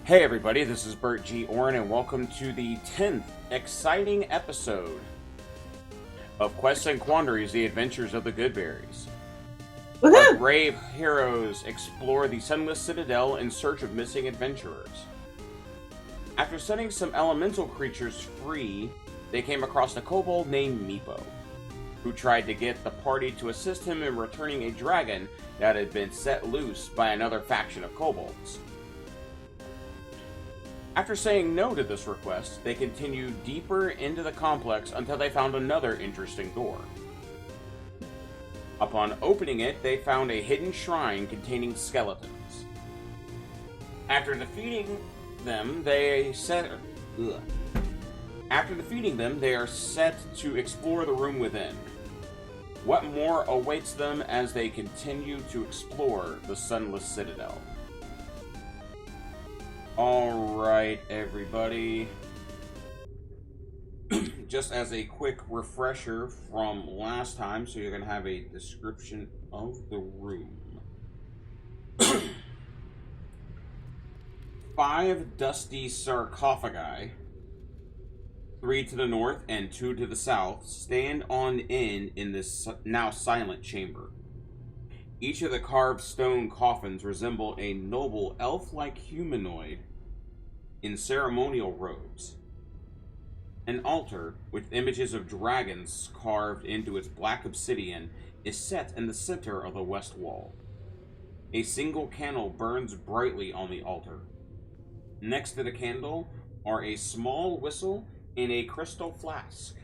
Hey everybody, this is Bert G, Orin, and welcome to the 10th exciting episode of Quests and Quandaries, The Adventures of the Goodberries. Our brave heroes explore the Sunless Citadel in search of missing adventurers. After setting some elemental creatures free, they came across a kobold named Meepo, who tried to get the party to assist him in returning a dragon that had been set loose by another faction of kobolds. After saying no to this request, they continued deeper into the complex until they found another interesting door. Upon opening it, they found a hidden shrine containing skeletons. After defeating them, they are set to explore the room within. What more awaits them as they continue to explore the Sunless Citadel? Alright, everybody. Just as a quick refresher from last time, so you're going to have a description of the room. 5 dusty sarcophagi, 3 to the north and 2 to the south, stand on end in this now silent chamber. Each of the carved stone coffins resemble a noble elf-like humanoid in ceremonial robes. An altar, with images of dragons carved into its black obsidian, is set in the center of the west wall. A single candle burns brightly on the altar. Next to the candle are a small whistle and a crystal flask.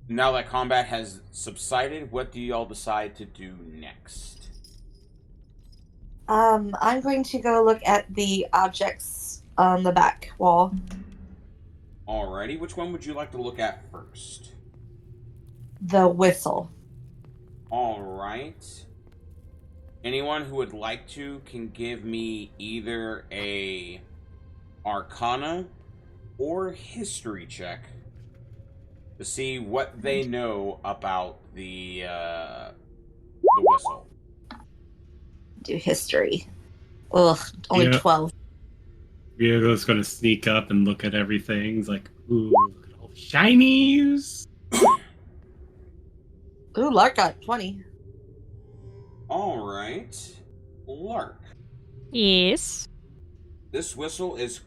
Now that combat has subsided, what do y'all decide to do next? I'm going to go look at the objects on the back wall. Alrighty, which one would you like to look at first? The whistle. Alright. Anyone who would like to can give me either a Arcana or History check to see what they know about the whistle. Do history. Ugh, only 12. Ryogo's gonna sneak up and look at everything. He's like, ooh, look at all the shinies. Ooh, Lark got 20. Alright. Lark. Yes. This whistle is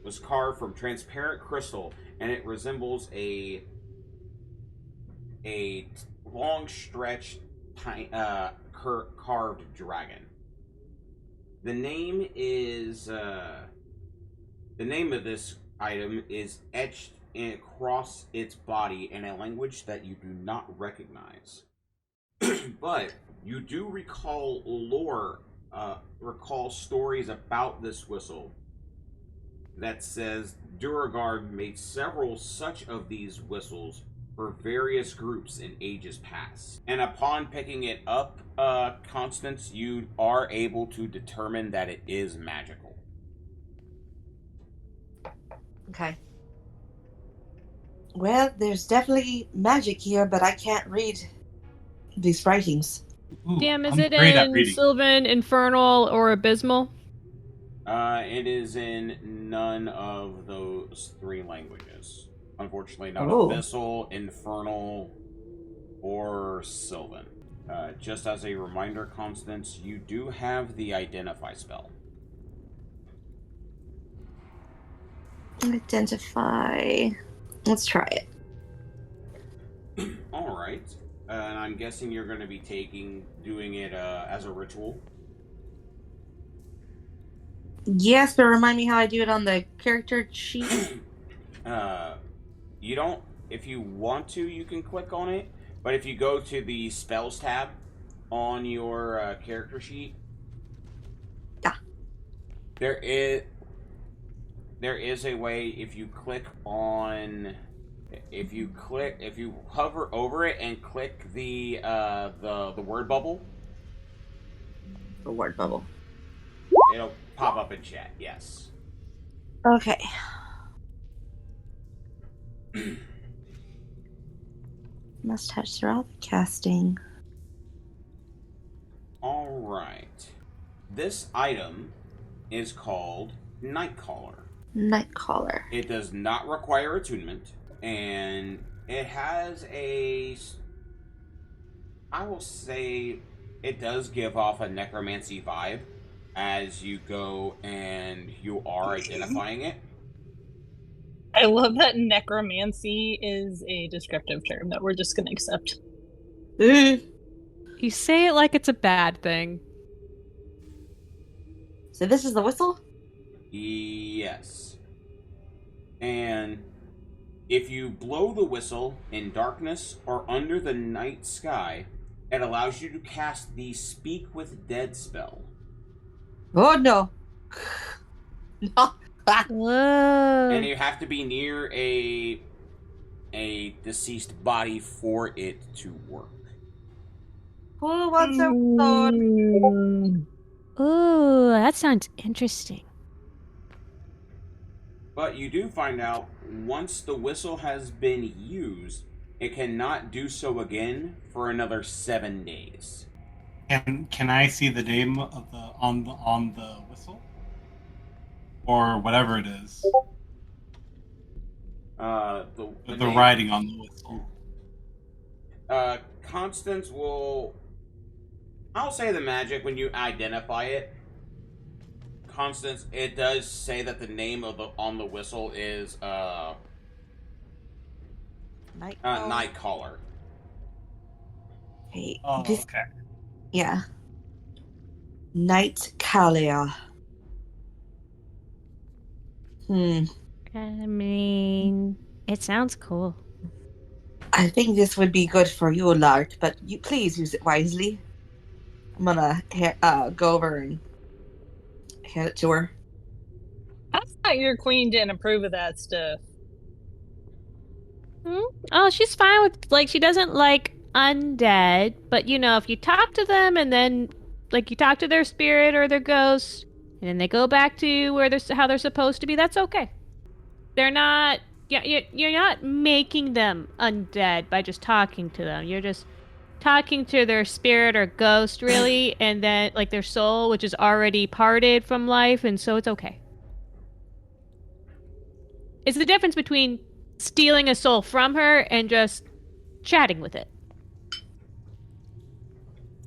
was carved from transparent crystal, and it resembles a long stretched carved dragon. The name of this item is etched across its body in a language that you do not recognize. But you do recall stories about this whistle that says Duragard made several such of these whistles for various groups in ages past. And upon picking it up, Constance, you are able to determine that it is magical. Okay. Well, there's definitely magic here, but I can't read these writings. Ooh, Damn, is I'm it great at in reading. Sylvan, Infernal, or Abysmal? It is in none of those 3 languages. Unfortunately, not Oh. Abyssal, Infernal, or Sylvan. Just as a reminder, Constance, you do have the Identify spell. Identify. Let's try it. Alright. And I'm guessing you're going to be doing it as a ritual. Yes, but remind me how I do it on the character sheet. You don't, if you want to, you can click on it, but if you go to the spells tab on your character sheet, Yeah. there is a way if you hover over it and click the word bubble, The word bubble. it'll pop up in chat. Yes. Okay. Must touch throughout the casting. All Alright. This item is called Nightcaller. Nightcaller. It does not require attunement, and it has I will say it does give off a necromancy vibe as you go and you are identifying it. I love that necromancy is a descriptive term that we're just going to accept. You say it like it's a bad thing. So this is the whistle? Yes. And if you blow the whistle in darkness or under the night sky, it allows you to cast the Speak with Dead spell. Oh no. No. Whoa. And you have to be near a deceased body for it to work. Who wants a whistle? Ooh, that sounds interesting. But you do find out once the whistle has been used, it cannot do so again for another 7 days. Can I see the name of the on the whistle? Or whatever it is. The writing on the whistle. Constance will... I'll say the magic when you identify it. Constance, it does say that the name of on the whistle is Nightcaller. Hey, Oh, this, okay. yeah. Nightcaller. I mean, it sounds cool. I think this would be good for you, Lark, but you please use it wisely. I'm gonna go over and hand it to her. I thought your queen didn't approve of that stuff. Oh, she's fine with, like, she doesn't like undead, but you know, if you talk to them and then, like, you talk to their spirit or their ghost, and then they go back to where how they're supposed to be, that's okay. They're not, you're not making them undead by just talking to them. You're just talking to their spirit or ghost, really, and then, like, their soul, which is already parted from life, and so it's okay. It's the difference between stealing a soul from her and just chatting with it.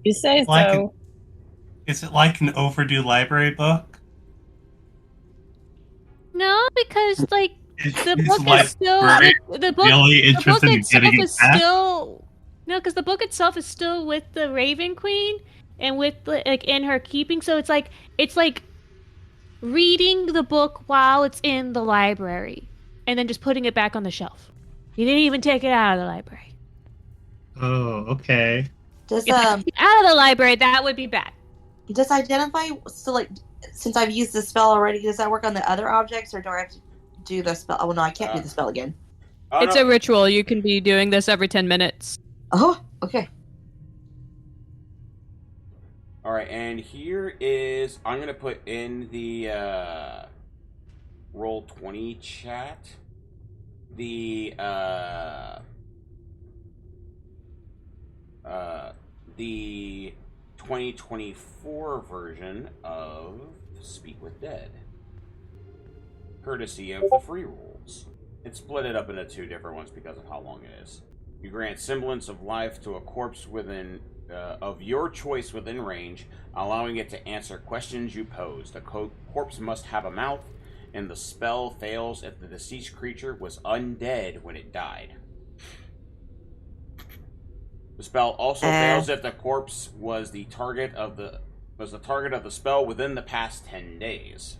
You say Like so. Is it like an overdue library book? No, because, like, the Is book like is still the book. really The book interested in itself getting it is back? still because the book itself is still with the Raven Queen and with, like, in her keeping. So it's like reading the book while it's in the library, and then just putting it back on the shelf. You didn't even take it out of the library. Oh, okay. Does If I took it out of the library, that would be bad. does identify still, like, since I've used the spell already, does that work on the other objects, or do I have to do the spell? Oh no, I can't do the spell again. Oh, It's no. a ritual. You can be doing this every 10 minutes. Oh, okay. Alright, and here is... I'm going to put in the Roll20 chat the 2024 version of Speak with Dead, courtesy of the free rules. It's split it up into 2 different ones because of how long it is. You grant semblance of life to a corpse within of your choice within range, allowing it to answer questions you pose. The corpse must have a mouth, and the spell fails if the deceased creature was undead when it died. The spell also fails if the corpse was the target of the spell within the past 10 days.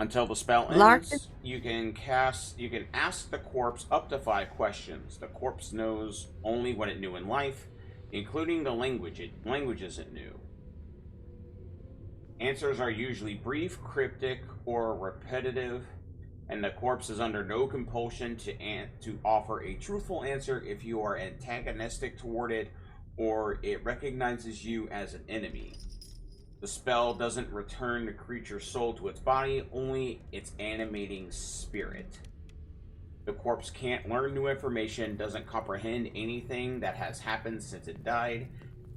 Until the spell ends, you can ask the corpse up to 5 questions. The corpse knows only what it knew in life, including the languages it knew. Answers are usually brief, cryptic, or repetitive, and the corpse is under no compulsion to offer a truthful answer if you are antagonistic toward it or it recognizes you as an enemy. The spell doesn't return the creature's soul to its body, only its animating spirit. The corpse can't learn new information, doesn't comprehend anything that has happened since it died,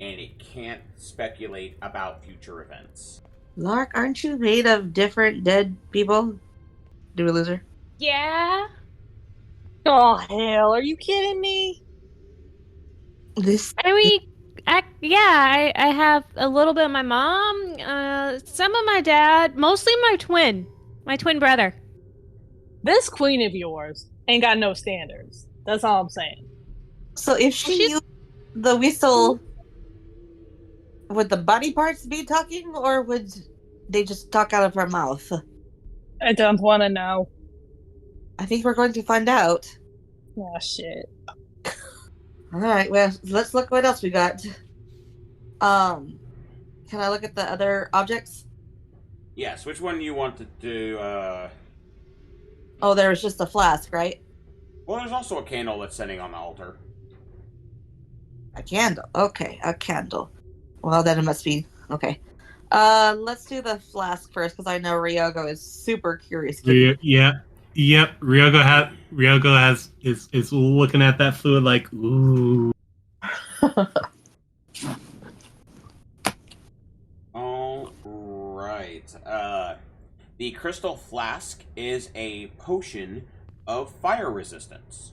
and it can't speculate about future events. Lark, aren't you made of different dead people? Did we lose her? Yeah. Oh hell, are you kidding me? This. I mean, I have a little bit of my mom, some of my dad, mostly my twin brother. This queen of yours ain't got no standards. That's all I'm saying. So if she she's- used the whistle, would the body parts be talking, or would they just talk out of her mouth? I don't want to know. I think we're going to find out. Oh shit. All right, well, let's look what else we got. Can I look at the other objects? Yes, which one do you want to do? Oh, there was just a flask, right? Well, there's also a candle that's sitting on the altar. A candle. Okay, a candle. Well, then it must be okay. Let's do the flask first because I know Ryogo is super curious. Yep. Ryogo is looking at that fluid like, ooh. All right. The crystal flask is a potion of fire resistance.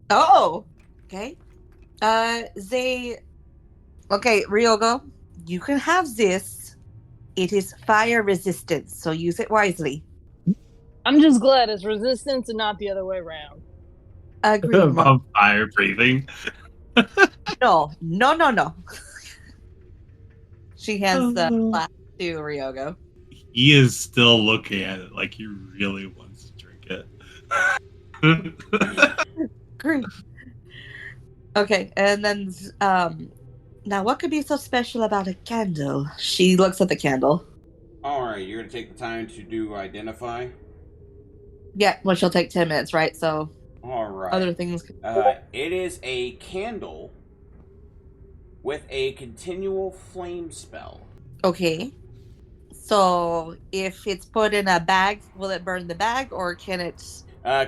Oh, okay. Okay, Ryogo, you can have this. It is fire resistant, so use it wisely. I'm just glad it's resistance and not the other way around. Agreed. Of fire breathing. No. She hands the flask to Ryogo. He is still looking at it like he really wants to drink it. Great. Okay, and then now what could be so special about a candle? She looks at the candle. Alright, you're going to take the time to do identify? Yeah, which will take 10 minutes, right? So Alright. other things. It is a candle with a continual flame spell. Okay. So if it's put in a bag, will it burn the bag, or can it? The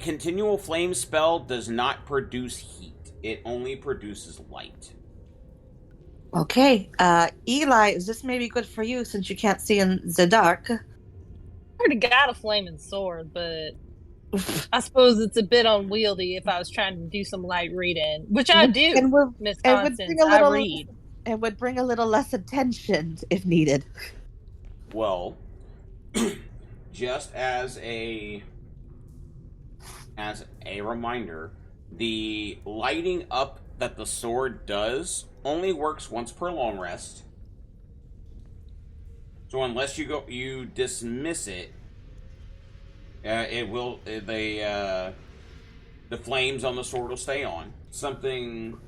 continual flame spell does not produce heat. It only produces light. Okay. Eli, is this maybe good for you since you can't see in the dark? I already got a flaming sword, but I suppose it's a bit unwieldy if I was trying to do some light reading, which I do, Miss Constance. I read. It would bring a little less attention if needed. Well, just as a reminder, the lighting up that the sword does only works once per long rest. So unless you dismiss it, the flames on the sword will stay on. Something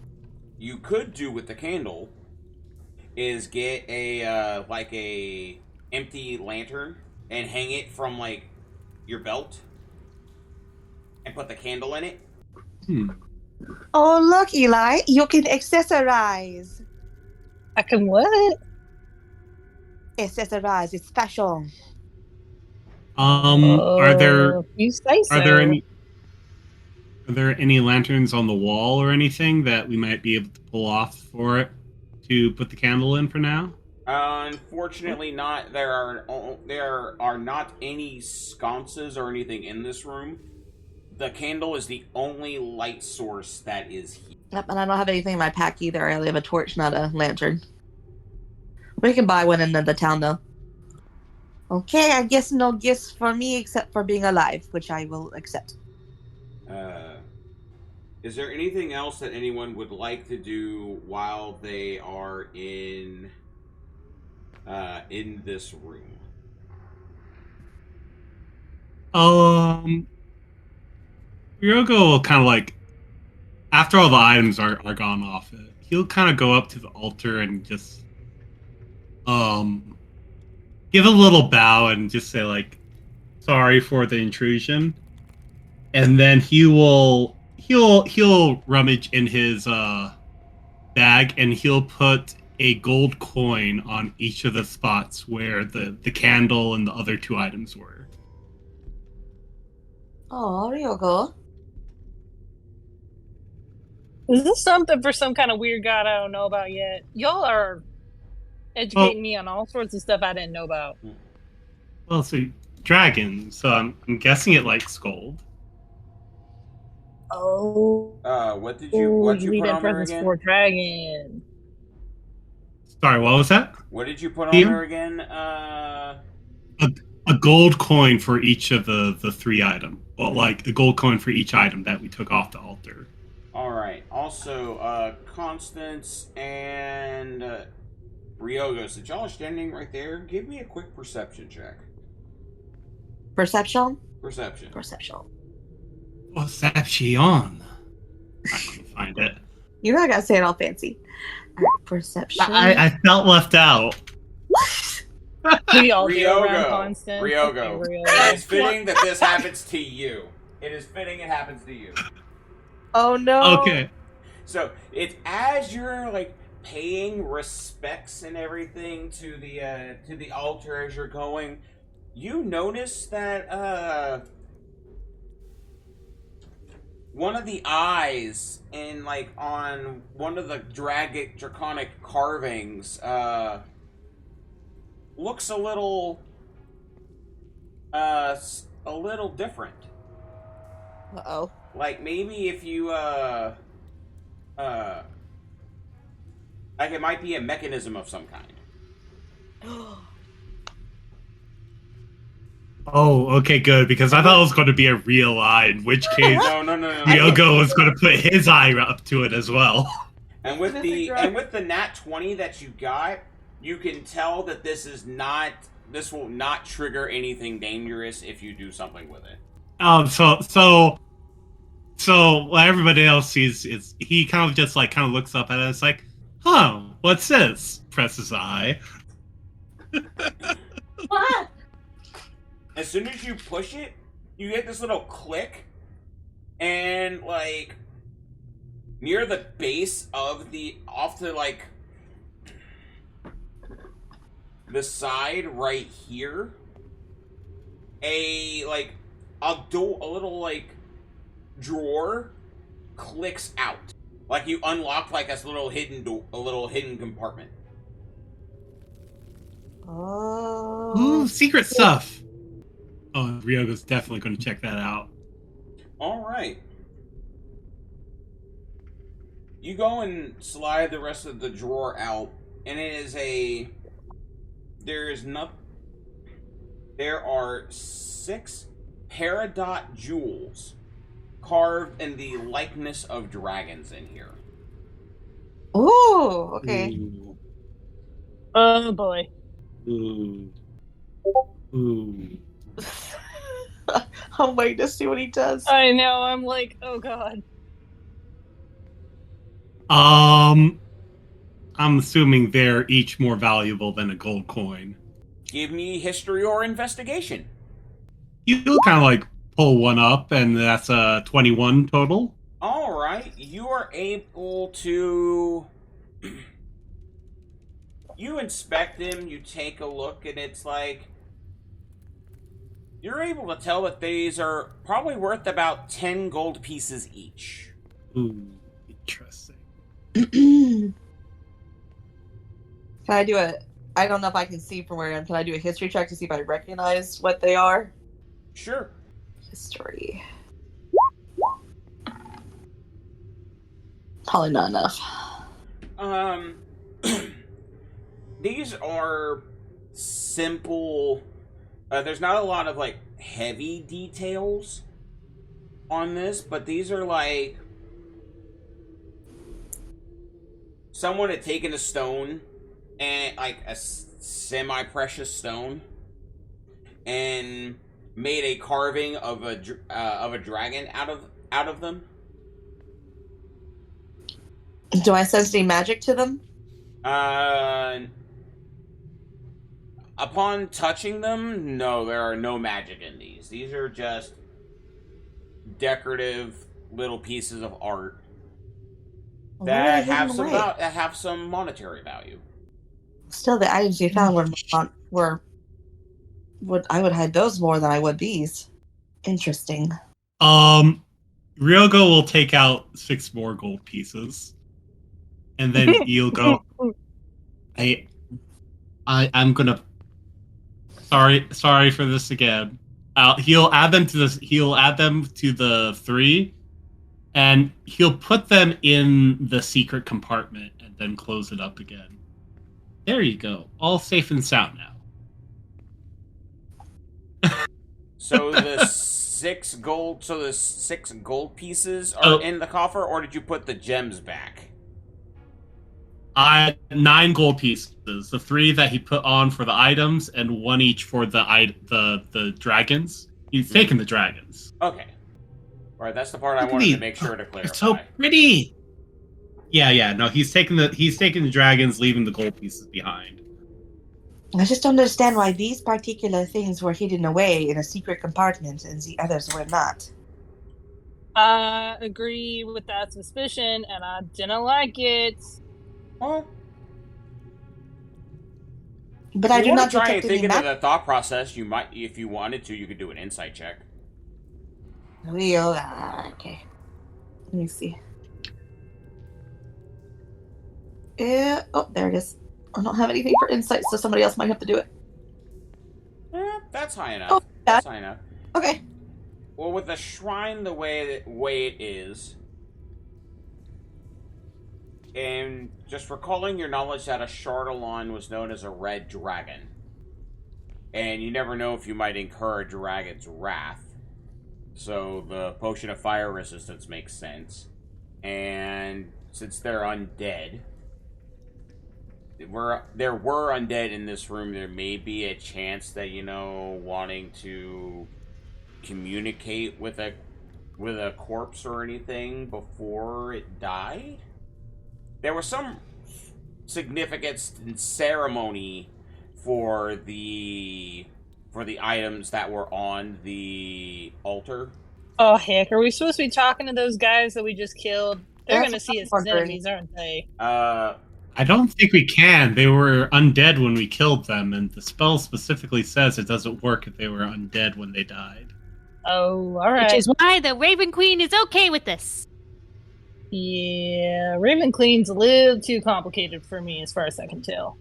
you could do with the candle is get a empty lantern and hang it from like your belt and put the candle in it. Oh, look, Eli, you can accessorize. I can what? Accessorize, it's fashion. Are there You say so. Are there any lanterns on the wall or anything that we might be able to pull off for it to put the candle in for now? Unfortunately not. There are not any sconces or anything in this room. The candle is the only light source that is here. Yep, and I don't have anything in my pack either. I only have a torch, not a lantern. We can buy one in the town, though. Okay, I guess no gifts for me except for being alive, which I will accept. Is there anything else that anyone would like to do while they are in this room? Ryogo will kind of like, after all the items are gone off, he'll kind of go up to the altar and just give a little bow and just say like, sorry for the intrusion, and then he'll rummage in his bag and he'll put a gold coin on each of the spots where the candle and the other two items were. Oh, Ryogo. Is this something for some kind of weird god I don't know about yet? Y'all are educating me on all sorts of stuff I didn't know about. Well, so dragon. So I'm guessing it likes gold. Oh. What did you need put a on there presence again? for dragon. Sorry, what was that? What did you put on there again? A gold coin for each of the 3 items. Well, like a gold coin for each item that we took off the altar. All right. Also, Constance and Ryogo, since y'all are standing right there, give me a quick perception check. Perception? Perception. Perception. I couldn't find it. You know I gotta say it all fancy. Perception. I felt left out. We all do around Constance. Ryogo. It is fitting that this happens to you. It is fitting it happens to you. Oh no. Okay. So it's as you're like paying respects and everything to the altar as you're going, you notice that one of the eyes in like on one of the draconic carvings looks a little different. Uh-oh. Like maybe if you like it might be a mechanism of some kind. Oh, okay, good, because I thought it was going to be a real eye, in which case No. Ryogo was going to put his eye up to it as well. And with the nat 20 that you got, you can tell that this will not trigger anything dangerous if you do something with it. So what everybody else sees is he kind of just like looks up at it and it's like, huh, what's this? Presses eye. What? As soon as you push it, you get this little click, and like near the base of the off to like the side right here, a little like drawer clicks out, like you unlock like a little hidden compartment. Oh. Ooh, secret stuff. Oh, Ryogo's definitely going to check that out. All right. You go and slide the rest of the drawer out, and there are 6 peridot jewels carved in the likeness of dragons in here. Oh, okay. Ooh. Oh boy. Ooh. I'm waiting to see what he does. I know, I'm like, oh god. I'm assuming they're each more valuable than a gold coin. Give me history or investigation. You kind of like pull one up, and that's a 21 total. All right, you are able to. You inspect them. You take a look, and it's like you're able to tell that these are probably worth about 10 gold pieces each. Ooh, interesting. Can I do I don't know if I can see from where I am. Can I do a history check to see if I recognize what they are? Sure. History. Probably not enough. These are simple. There's not a lot of like heavy details on this, but these are like someone had taken a stone and like a semi-precious stone and made a carving of a dragon out of them. Do I sense any magic to them? Upon touching them, no, there are no magic in these. These are just decorative little pieces of art that have some monetary value. Still, the items you found were I would hide those more than I would these. Interesting. Ryogo will take out 6 more gold pieces, and then you'll go. I'm gonna. Sorry for this again. He'll add them to this. He'll add them to the 3, and he'll put them in the secret compartment and then close it up again. There you go. All safe and sound now. So the 6 gold. So the 6 gold pieces are in the coffer, or did you put the gems back? 9 gold pieces. The 3 that he put on for the items, and 1 each for the dragons. He's taken the dragons. Okay. All right, that's the part I wanted to make sure to clarify. It's so pretty. Yeah. No, he's taking the dragons, leaving the gold pieces behind. I just don't understand why these particular things were hidden away in a secret compartment and the others were not. I agree with that suspicion, and I didn't like it. Well, but I do not try and think into the thought process. You might, if you wanted to, you could do an insight check. Okay. Let me see. There it is. I don't have anything for insight, so somebody else might have to do it. That's high enough. Oh, that's high enough. Okay. Well, with the shrine the way it is, and just recalling your knowledge that a Shardalon was known as a red dragon, and you never know if you might incur a dragon's wrath, so the potion of fire resistance makes sense. And since they're undead, there were undead in this room, there may be a chance that, wanting to communicate with a corpse or anything before it died. There was some significance and ceremony for the items that were on the altar. Oh heck, are we supposed to be talking to those guys that we just killed? They're gonna see us as enemies, aren't they? I don't think we can. They were undead when we killed them, and the spell specifically says it doesn't work if they were undead when they died. Oh, alright. Which is why the Raven Queen is okay with this. Yeah, Raven Queen's a little too complicated for me as far as I can tell.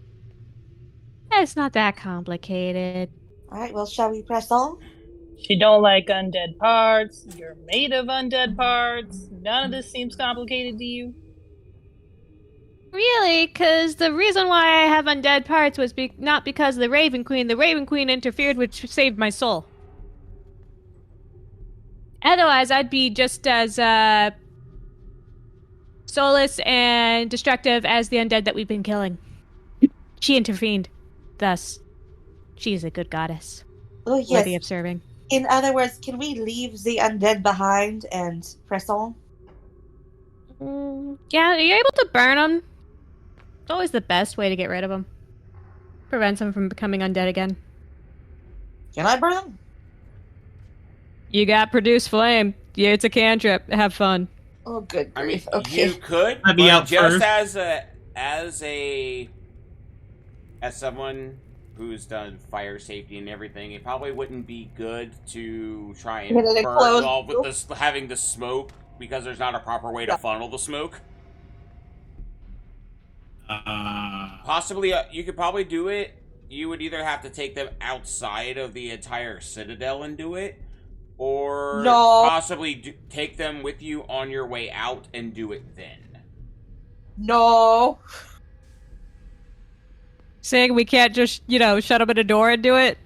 It's not that complicated. Alright, well, shall we press on? She don't like undead parts. You're made of undead parts. None of this seems complicated to you. Really? Because the reason why I have undead parts was not because of the Raven Queen. The Raven Queen interfered, which saved my soul. Otherwise, I'd be just as soulless and destructive as the undead that we've been killing. She intervened. Thus, she is a good goddess. Oh, yes. Worthy of serving. In other words, can we leave the undead behind and press on? Yeah, are you able to burn them? It's always the best way to get rid of them. Prevents them from becoming undead again. Can I burn them? You got produce flame. Yeah, it's a cantrip. Have fun. Oh, good grief. I mean, okay. you could, I'd be but out just first. as someone who's done fire safety and everything, it probably wouldn't be good to try and burn all with this, having the smoke, because there's not a proper way to funnel the smoke. Possibly, you could probably do it. You would either have to take them outside of the entire citadel and do it, or possibly take them with you on your way out and do it then. No. Saying we can't just, shut them in a door and do it?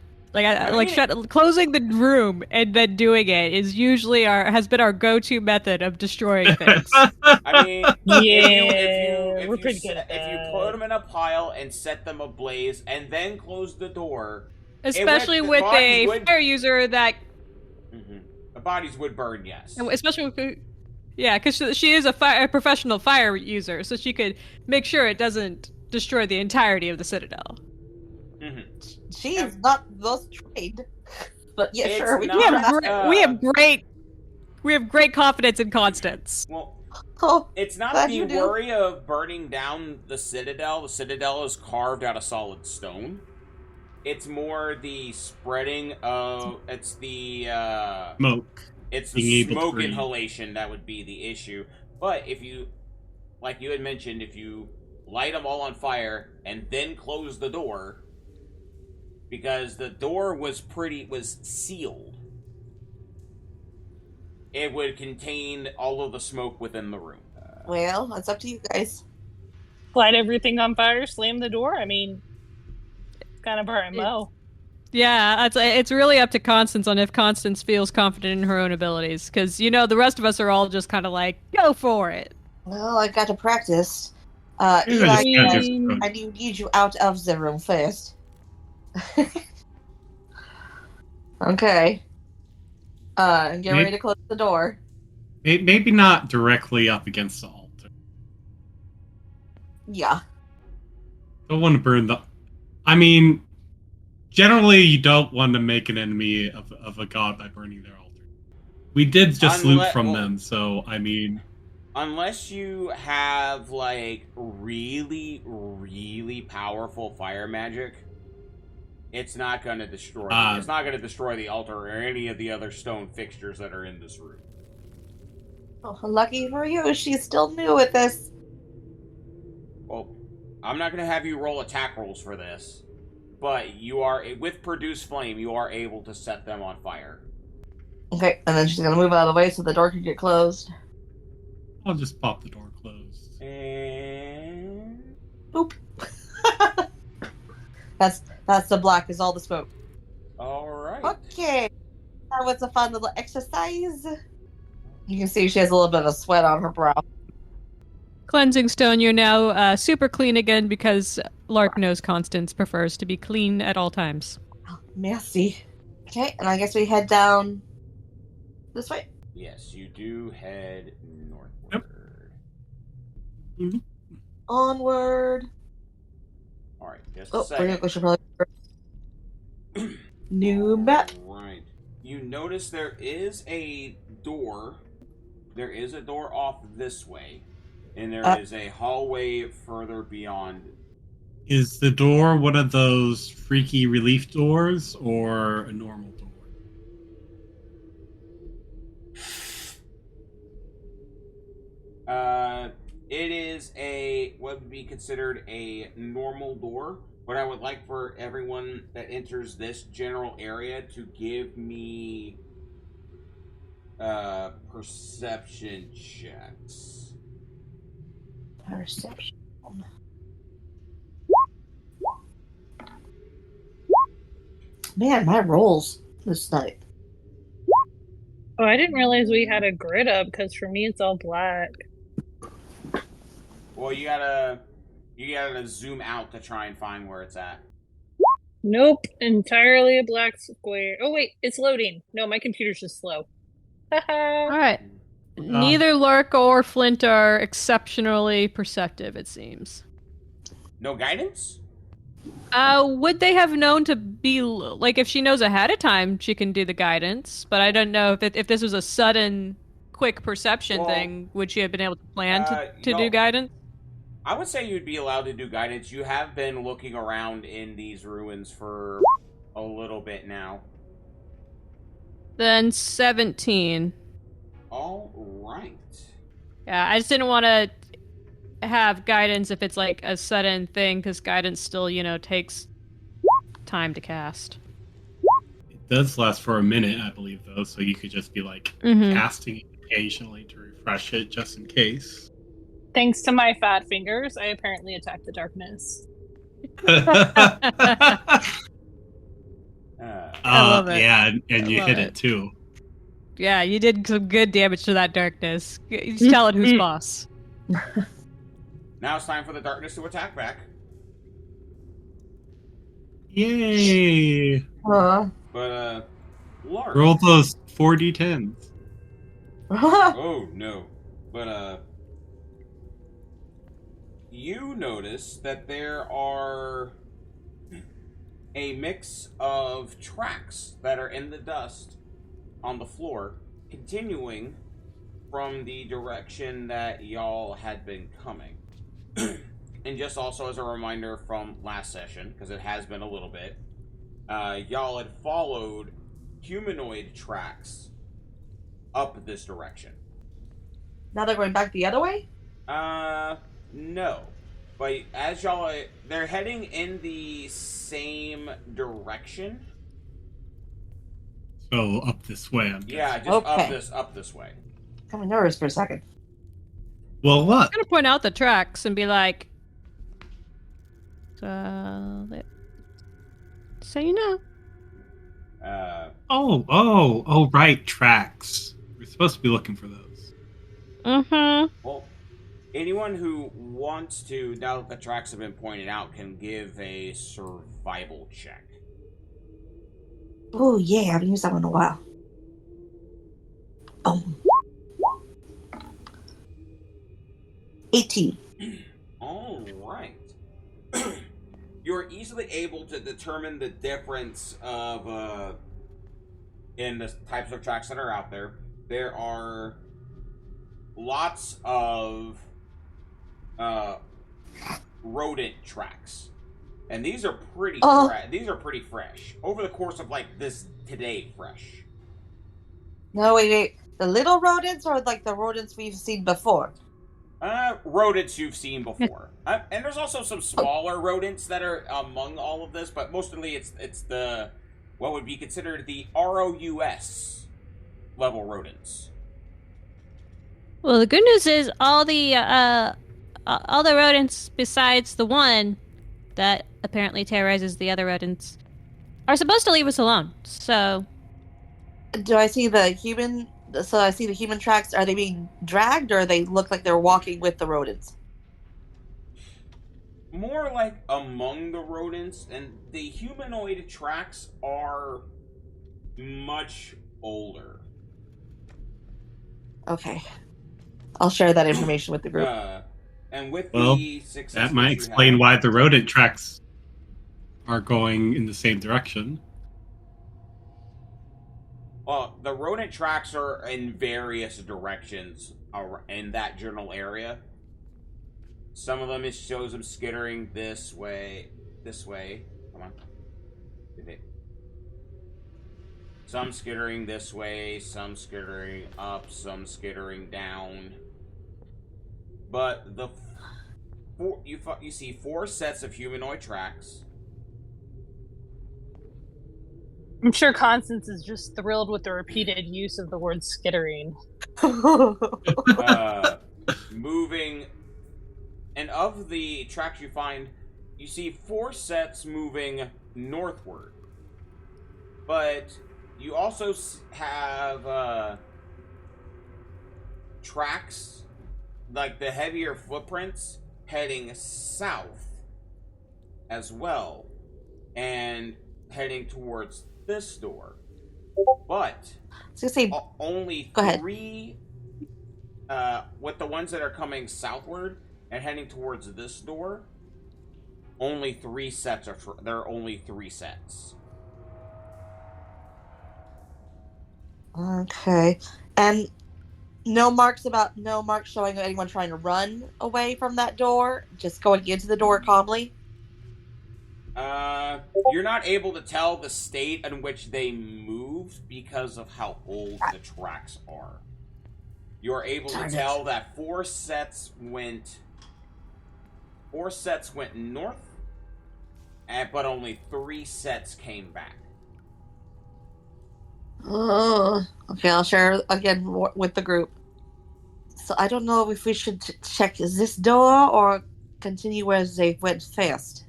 Closing the room and then doing it is usually has been our go-to method of destroying things. I mean, we're pretty good at that. If you put them in a pile and set them ablaze and then close the door, especially with a fire user that... Mm-hmm. The bodies would burn, yes. Especially with... Yeah, because she is a professional fire user, so she could make sure it doesn't destroy the entirety of the Citadel. Mm-hmm. She is not those trained, but yeah, It's sure. not, we have great confidence in Constance. Well, it's not the worry of burning down the Citadel. The Citadel is carved out of solid stone. It's more the spreading of... It's the... smoke. It's the smoke inhalation that would be the issue. But if you, like you had mentioned, if you light them all on fire and then close the door, because the door was sealed, it would contain all of the smoke within the room. Well, it's up to you guys. Light everything on fire, slam the door. I mean, it's kind of our MO. Yeah, it's really up to Constance on if Constance feels confident in her own abilities. Because, the rest of us are all just kind of like, go for it. Well, I got to practice. Eli, I need you out of the room first. Okay. Get ready to close the door. Maybe not directly up against the altar. Yeah. Don't want to burn the... I mean, generally you don't want to make an enemy of a god by burning their altar. We did just loot from them, so, I mean... Unless you have, like, really, really powerful fire magic, it's not going to destroy it's not going to destroy the altar or any of the other stone fixtures that are in this room. Oh, lucky for you, she's still new at this. Well, I'm not going to have you roll attack rolls for this, but you are, with Produce Flame, you are able to set them on fire. Okay, and then she's going to move out of the way so the door can get closed. I'll just pop the door closed. And... boop. That's the black is all the smoke. Alright. Okay. That was a fun little exercise. You can see she has a little bit of sweat on her brow. Cleansing Stone, you're now super clean again because Lark knows Constance prefers to be clean at all times. Oh, merci. Okay, and I guess we head down this way. Yes, you do head northward. Yep. Mm-hmm. Onward. Alright, just a second. We should probably... New map. Right. You notice there is a door. There is a door off this way. And there is a hallway further beyond. Is the door one of those freaky relief doors or a normal door? It is what would be considered a normal door, but I would like for everyone that enters this general area to give me perception checks. Perception. Man, my rolls this night. Oh, I didn't realize we had a grid up, because for me it's all black. Well, you gotta zoom out to try and find where it's at. Nope, entirely a black square. Oh wait, it's loading. No, my computer's just slow. Alright. Neither Lark or Flint are exceptionally perceptive, it seems. No guidance? Would they have known to be, like, if she knows ahead of time, she can do the guidance, but I don't know if this was a sudden, quick perception thing, would she have been able to plan to do guidance? I would say you'd be allowed to do guidance. You have been looking around in these ruins for a little bit now. Then 17. All right. Yeah, I just didn't want to have guidance if it's like a sudden thing, because guidance still, takes time to cast. It does last for a minute, I believe, though, so you could just be like casting it occasionally to refresh it just in case. Thanks to my fat fingers, I apparently attacked the darkness. I love it. Yeah, and you hit it too. Yeah, you did some good damage to that darkness. You just tell it who's boss. Now it's time for the darkness to attack back. Yay! But, Lark. Roll those 4d10s. Oh, no. But, you notice that there are a mix of tracks that are in the dust on the floor, continuing from the direction that y'all had been coming. And just also as a reminder from last session, because it has been a little bit, y'all had followed humanoid tracks up this direction. Now they're going back the other way? No. But as y'all, they're heading in the same direction. So up this way, I'm guessing. Yeah, just up this way. Got me nervous for a second. Well, what? I'm gonna point out the tracks and be like, so you know. Right, tracks. We're supposed to be looking for those. Mm-hmm. Well, anyone who wants to, now that the tracks have been pointed out, can give a survival check. Oh, yeah, I haven't used that one in a while. 18. All right. You're easily able to determine the difference of in the types of tracks that are out there. There are lots of rodent tracks, and these are pretty. These are pretty fresh over the course of like this today. Fresh. No, wait. The little rodents or like the rodents we've seen before? Rodents you've seen before, and there's also some smaller rodents that are among all of this, but mostly it's the what would be considered the ROUS level rodents. Well, the good news is all the rodents besides the one that apparently terrorizes the other rodents are supposed to leave us alone. So, do I see the human? So I see the human tracks. Are they being dragged, or they look like they're walking with the rodents? More like among the rodents, and the humanoid tracks are much older. Okay. I'll share that information with the group. And with the that might explain why the rodent tracks are going in the same direction. Well, the rodent tracks are in various directions in that general area. Some of them, it shows them skittering this way. Come on. Some skittering this way, some skittering up, some skittering down. But you see 4 sets of humanoid tracks. I'm sure Constance is just thrilled with the repeated use of the word skittering. Moving, and of the tracks you find, you see 4 sets moving northward. But you also have tracks, like the heavier footprints, heading south as well, and heading towards this door. But only 3 with the ones that are coming southward and heading towards this door, only 3 sets there are only 3 sets. Okay. And no marks showing anyone trying to run away from that door, just going into the door calmly? You're not able to tell the state in which they moved because of how old the tracks are. You're able to tell that 4 sets went north, but only 3 sets came back. Okay, I'll share again with the group. So I don't know if we should check this door or continue where they went first.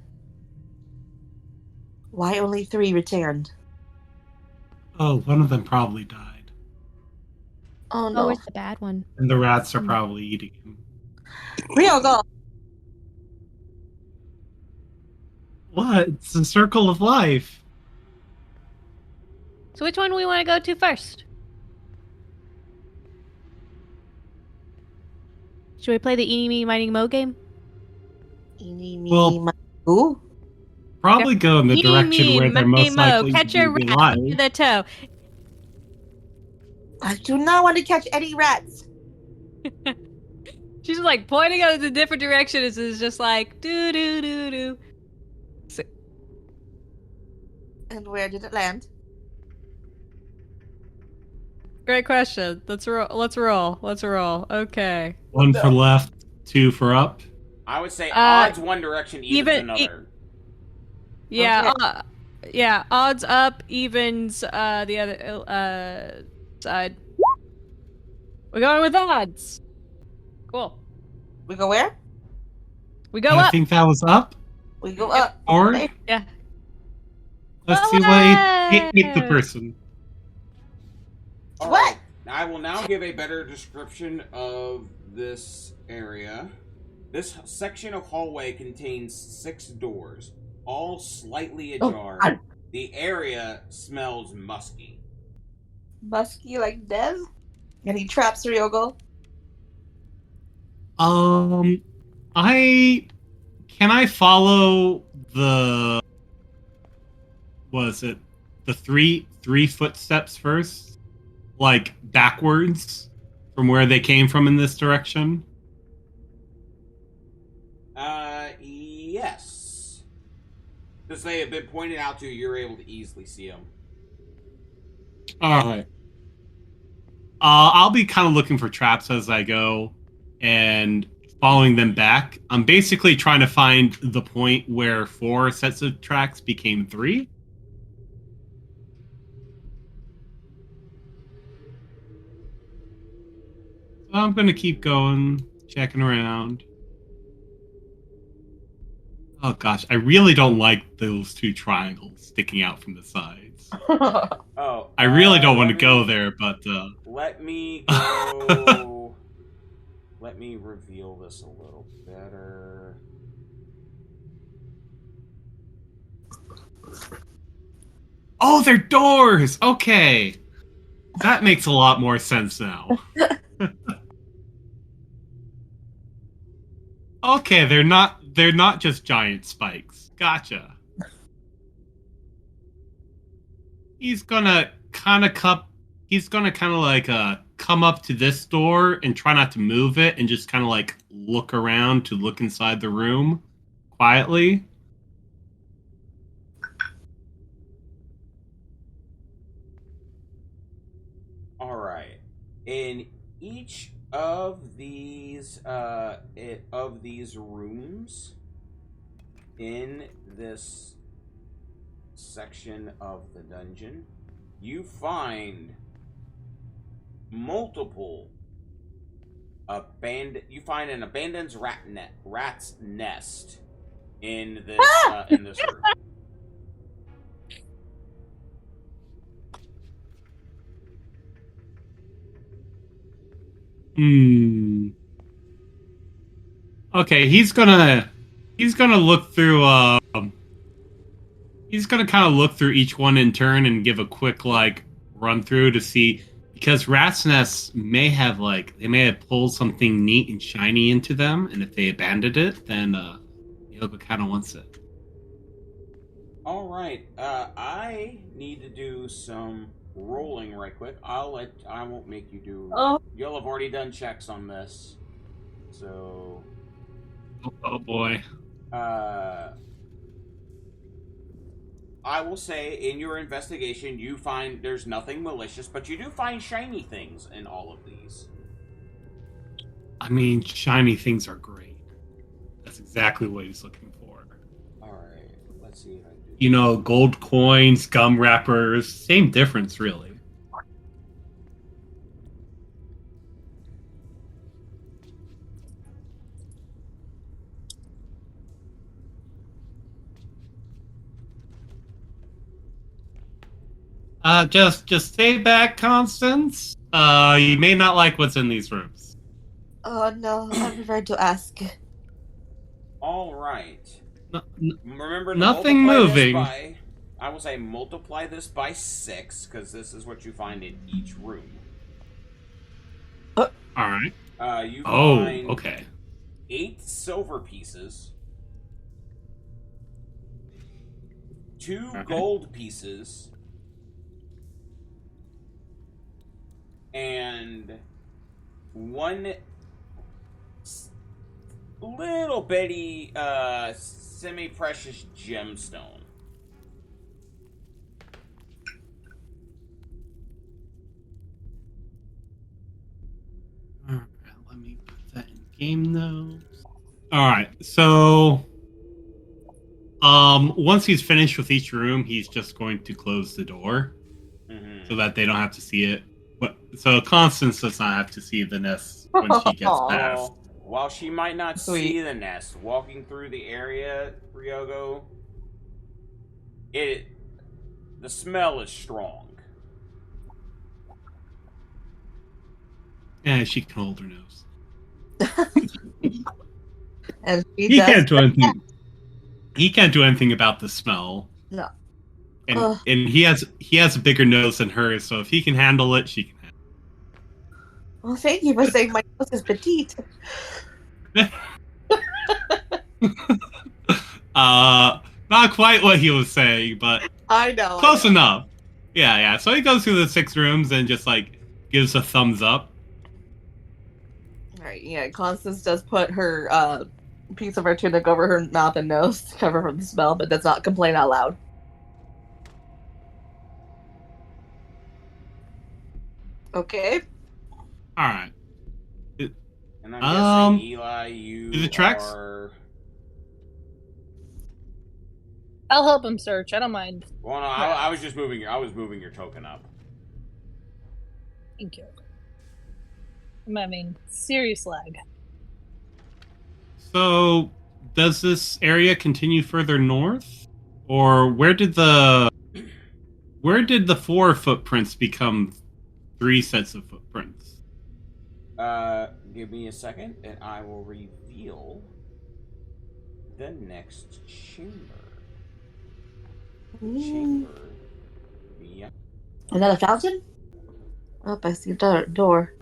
Why only 3 returned? Oh, one of them probably died. Oh no. Oh, it's the bad one. And the rats are probably eating him. Rio, go! What? It's the circle of life. So which one do we want to go to first? Should we play the Eeny, Meeny, Miny, Mo game? Eeny, Meeny, Miny, Mo? Probably go in the direction where they're most likely catch a rat under the toe. I do not want to catch any rats. She's like pointing out in a different direction. It's just like do do do do. So, and where did it land? Great question. Let's roll. Okay. 1 for left, 2 for up. I would say odds one direction, evens another. Yeah, okay. Yeah. Odds up, evens the other side. We're going with odds. Cool. We go where? We go up. I think that was up. We go up. Or yeah. Let's see what hit the person. All right. I will now give a better description of this area. This section of hallway contains 6 doors, all slightly ajar. Oh. The area smells musky. Musky like Dev? Any traps, Ryogo? Can I follow the three footsteps first? Like backwards from where they came from in this direction? Yes. Because they have been pointed out to you, you're able to easily see them. Alright. I'll be kind of looking for traps as I go and following them back. I'm basically trying to find the point where 4 sets of tracks became 3. So I'm going to keep going, checking around. Oh gosh, I really don't like those 2 triangles sticking out from the sides. I really don't want to go there, but... Let me go... Let me reveal this a little better. Oh, they're doors! Okay! That makes a lot more sense now. Okay, they're not just giant spikes. Gotcha. He's gonna kind of come up to this door and try not to move it and just kind of like look around to look inside the room quietly. All right. In each of these rooms in this section of the dungeon, you find multiple you find an abandoned rat's nest in this room. Okay, he's gonna look through he's gonna kind of look through each one in turn and give a quick like run through to see, because rat's nests may have pulled something neat and shiny into them, and if they abandoned it, then Yoga kind of wants it. All right, I need to do some rolling right quick. I won't make you do. Oh. You'll have already done checks on this, so. Oh boy. I will say, in your investigation, you find there's nothing malicious, but you do find shiny things in all of these. I mean, shiny things are great. That's exactly what he's looking for. Alright, let's see if I do. You know, gold coins, gum wrappers, same difference, really. Just stay back, Constance. You may not like what's in these rooms. Oh no, I'm prepared to ask. All right. Remember, nothing moving. I will say multiply this by 6, because this is what you find in each room. All right. You find okay. 8 silver pieces, 2 gold pieces, and 1 little bitty semi-precious gemstone. Game notes. All right, so once he's finished with each room, he's just going to close the door so that they don't have to see it. But so Constance does not have to see the nest when she gets past. While she might not see the nest, walking through the area, Ryogo, the smell is strong. Yeah, she can hold her nose. And he can't do anything. He can't do anything about the smell. No. And he has a bigger nose than hers, so if he can handle it, she can handle it. Well, thank you for saying my nose is petite. Not quite what he was saying, but I know. Close enough. Yeah. So he goes through the 6 rooms and just like gives a thumbs up. Right, yeah, Constance does put her piece of her tunic over her mouth and nose to cover from the smell, but does not complain out loud. Okay. Alright. And I'm guessing, Eli, you do the tracks? I'll help him search. I don't mind. Well, no, I was just moving your token up. Thank you. I'm having serious lag. So, does this area continue further north, or where did the 4 footprints become 3 sets of footprints? Give me a second, and I will reveal the next chamber. Yeah. Is that a fountain? Oh, I see a door.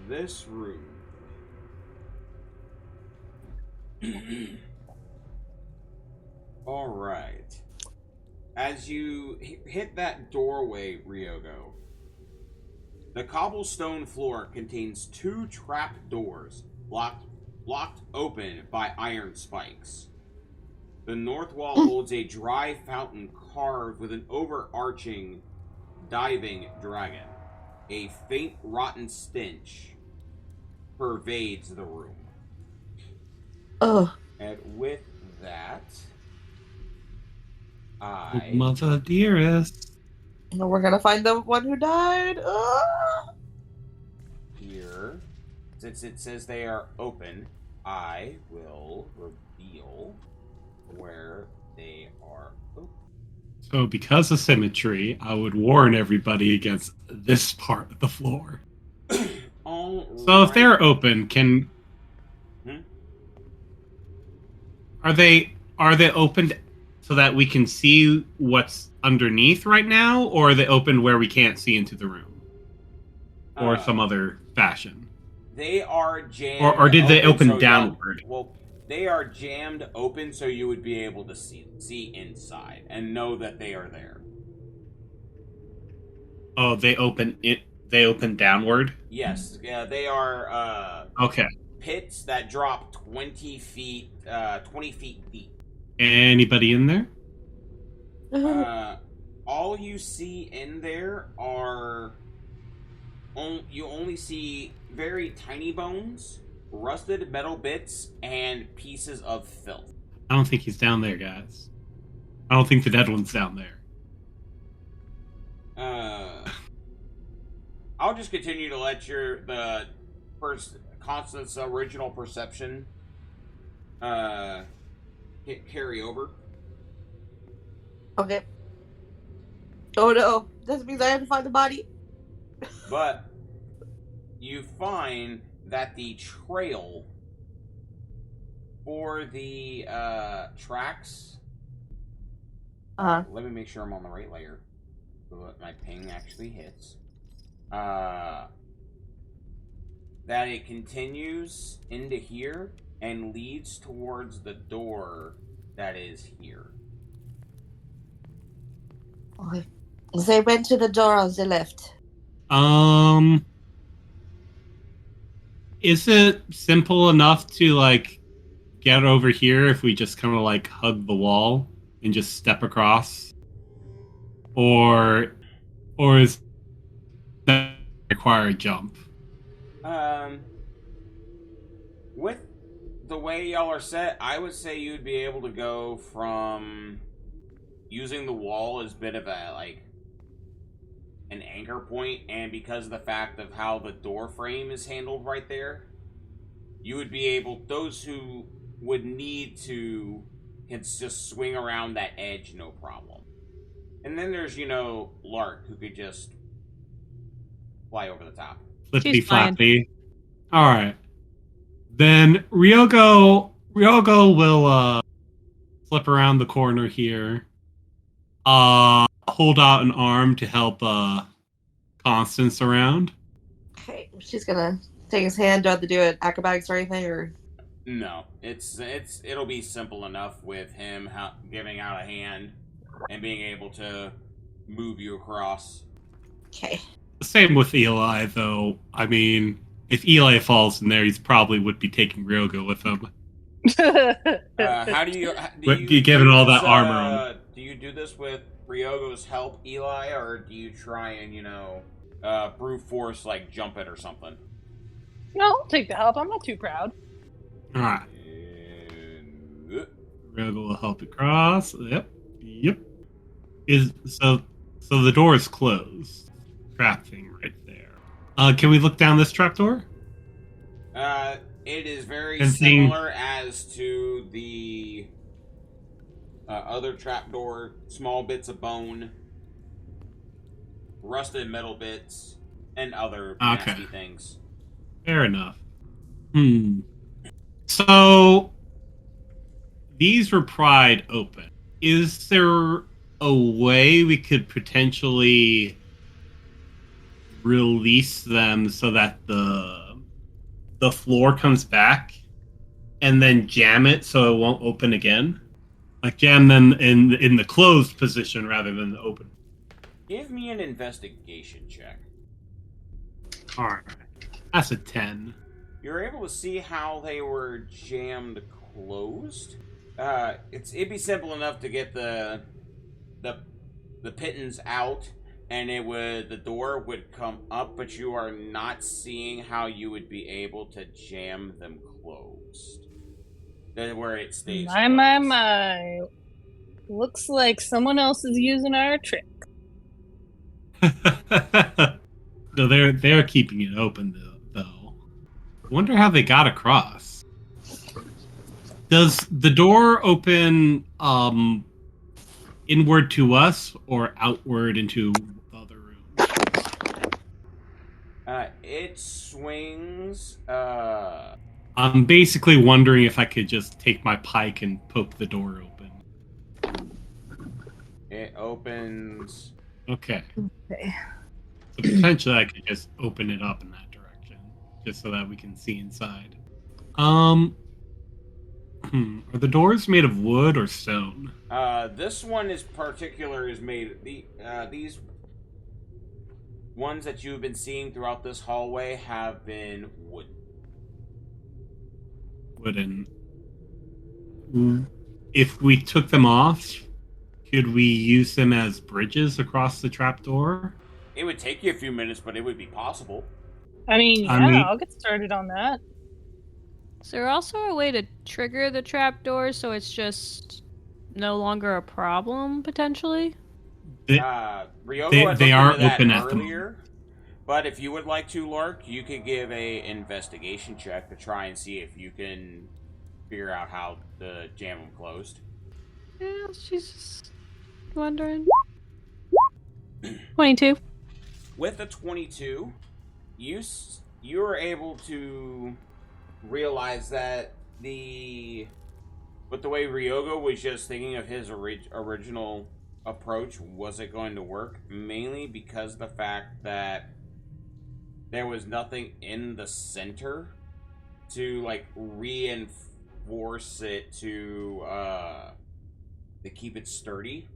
This room. All right. As you hit that doorway, Ryogo, the cobblestone floor contains 2 trap doors blocked open by iron spikes. The north wall holds a dry fountain carved with an overarching diving dragon. A faint rotten stench pervades the room. Oh. And with that, Mother dearest. We're gonna find the one who died. Here, since it says they are open, I will reveal where they are open. So because of symmetry, I would warn everybody against this part of the floor. So if they're open, are they opened so that we can see what's underneath right now, or are they open where we can't see into the room, or some other fashion? They are jammed. Or did they open downward? Well, they are jammed open, so you would be able to see inside and know that they are there. Oh, they open it. They open downward. Yes, yeah, they are. Okay. Pits that drop 20 feet deep. Anybody in there? All you see in there are you only see very tiny bones, rusted metal bits, and pieces of filth. I don't think he's down there, guys. I don't think the dead one's down there. I'll just continue to let the first Constance original perception carry over. Okay. Oh no, this means I have to find the body. But you find that the trail for the tracks. Let me make sure I'm on the right layer so that my ping actually hits. That it continues into here and leads towards the door that is here. Okay. They went to the door on the left. Is it simple enough to like get over here if we just kind of like hug the wall and just step across, or is that require a jump? the way y'all are set, I would say you'd be able to go from using the wall as a bit of a, like, an anchor point, and because of the fact of how the door frame is handled right there, you would be able, those who would need to can just swing around that edge, no problem. And then there's, Lark, who could just fly over the top. Flippity floppy. Alright. Then Ryogo will flip around the corner here. Hold out an arm to help Constance around. Okay, she's gonna take his hand. Do I have to do an acrobatics or anything, or? No, it'll be simple enough with him giving out a hand and being able to move you across. Okay. Same with Eli, though. I mean, if Eli falls in there, he probably would be taking Ryogo with him. How do you given all that armor? Do you do this with Ryogo's help, Eli, or do you try and brute force, like, jump it or something? No, I'll take the help. I'm not too proud. All right. Ryogo will help it cross. Yep. So the door is closed. Trap thing right there. Can we look down this trapdoor? It is very similar as to the other trapdoor. Small bits of bone, rusted metal bits, and other nasty things. Fair enough. So these were pried open. Is there a way we could potentially release them so that the floor comes back and then jam it so it won't open again? Like jam them in the closed position rather than the open. Give me an investigation check. Alright. That's a 10. You're able to see how they were jammed closed. It'd be simple enough to get the pittons out, and the door would come up, but you are not seeing how you would be able to jam them closed. Where it stays. My. Looks like someone else is using our trick. No, they're keeping it open though. I wonder how they got across. Does the door open inward to us or outward into other rooms? It swings. I'm basically wondering if I could just take my pike and poke the door open. It opens. Okay. So potentially I could just open it up in that direction, just so that we can see inside. Are the doors made of wood or stone? This one is made. These ones that you've been seeing throughout this hallway have been wooden. If we took them off, could we use them as bridges across the trapdoor? It would take you a few minutes, but it would be possible. I'll get started on that. Is there also a way to trigger the trapdoor so it's just no longer a problem, potentially? They are open earlier, but if you would like to, Lark, you could give a investigation check to try and see if you can figure out how to jam them closed. Yeah, she's just wondering. 22. With a 22, you're able to realize that with the way Ryogo was just thinking of his original approach wasn't going to work, mainly because of the fact that there was nothing in the center to like reinforce it to keep it sturdy.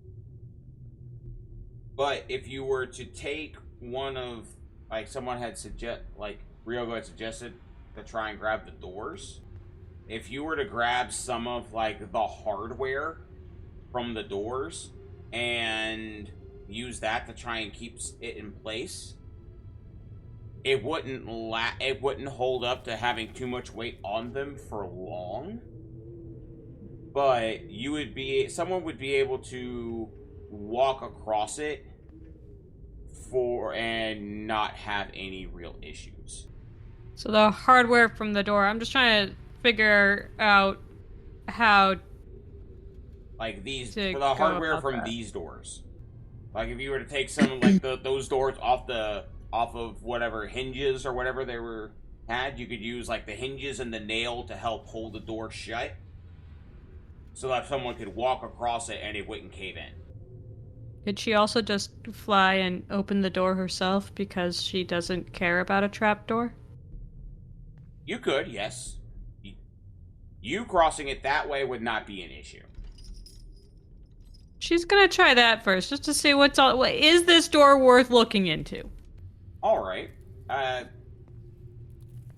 But if you were to take one of, like, Ryogo had suggested to try and grab the doors, if you were to grab some of like the hardware from the doors and use that to try and keep it in place, it wouldn't hold up to having too much weight on them for long. But someone would be able to walk across it and not have any real issues. So the hardware from the door, I'm just trying to figure out how like these for the hardware from these doors. Like if you were to take some like those doors off of whatever hinges or whatever they had, you could use like the hinges and the nail to help hold the door shut, so that someone could walk across it and it wouldn't cave in. Could she also just fly and open the door herself because she doesn't care about a trapdoor? You could, yes. You crossing it that way would not be an issue. She's gonna try that first, just to see is this door worth looking into? Alright.